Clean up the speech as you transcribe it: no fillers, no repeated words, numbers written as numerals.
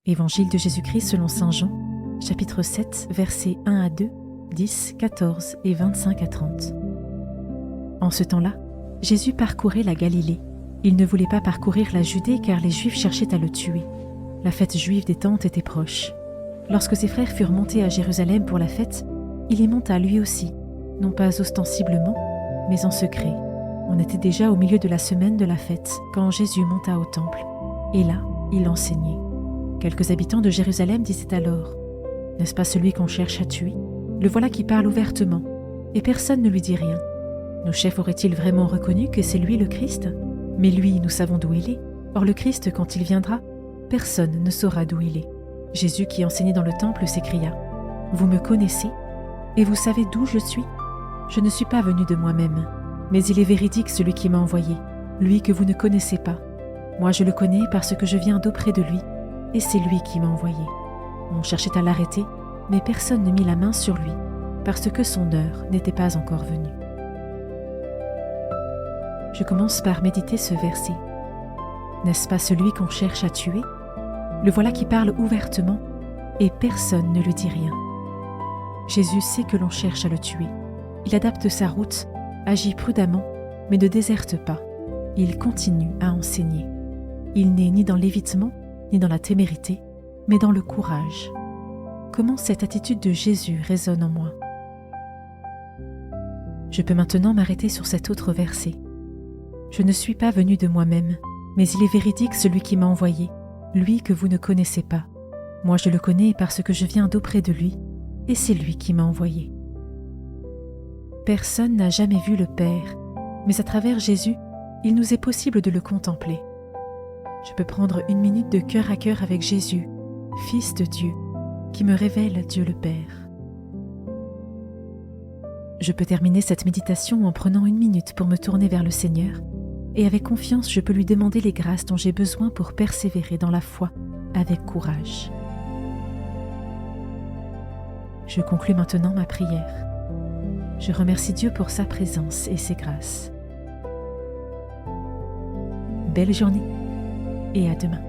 Évangile de Jésus-Christ selon saint Jean, chapitre 7, versets 1 à 2, 10, 14 et 25 à 30. En ce temps-là, Jésus parcourait la Galilée. Il ne voulait pas parcourir la Judée car les Juifs cherchaient à le tuer. La fête juive des Tentes était proche. Lorsque ses frères furent montés à Jérusalem pour la fête, il y monta lui aussi, non pas ostensiblement, mais en secret. On était déjà au milieu de la semaine de la fête quand Jésus monta au temple. Et là, il enseignait. Quelques habitants de Jérusalem disaient alors « N'est-ce pas celui qu'on cherche à tuer? Le voilà qui parle ouvertement, et personne ne lui dit rien. Nos chefs auraient-ils vraiment reconnu que c'est lui le Christ? Mais lui, nous savons d'où il est. Or le Christ, quand il viendra, personne ne saura d'où il est. » Jésus, qui enseignait dans le temple, s'écria « Vous me connaissez, et vous savez d'où je suis? Je ne suis pas venu de moi-même, mais il est véridique celui qui m'a envoyé, lui que vous ne connaissez pas. Moi je le connais parce que je viens d'auprès de lui, et c'est lui qui m'a envoyé. On cherchait à l'arrêter, mais personne ne mit la main sur lui, parce que son heure n'était pas encore venue. » Je commence par méditer ce verset. N'est-ce pas celui qu'on cherche à tuer? Le voilà qui parle ouvertement, et personne ne lui dit rien. Jésus sait que l'on cherche à le tuer. Il adapte sa route, agit prudemment, mais ne déserte pas. Il continue à enseigner. Il n'est ni dans l'évitement, ni dans la témérité, mais dans le courage. Comment cette attitude de Jésus résonne en moi? Je peux maintenant m'arrêter sur cet autre verset. Je ne suis pas venu de moi-même, mais il est véridique celui qui m'a envoyé, lui que vous ne connaissez pas. Moi je le connais parce que je viens d'auprès de lui, et c'est lui qui m'a envoyé. Personne n'a jamais vu le Père, mais à travers Jésus, il nous est possible de le contempler. Je peux prendre une minute de cœur à cœur avec Jésus, Fils de Dieu, qui me révèle Dieu le Père. Je peux terminer cette méditation en prenant une minute pour me tourner vers le Seigneur, et avec confiance, je peux lui demander les grâces dont j'ai besoin pour persévérer dans la foi avec courage. Je conclus maintenant ma prière. Je remercie Dieu pour sa présence et ses grâces. Belle journée et à demain.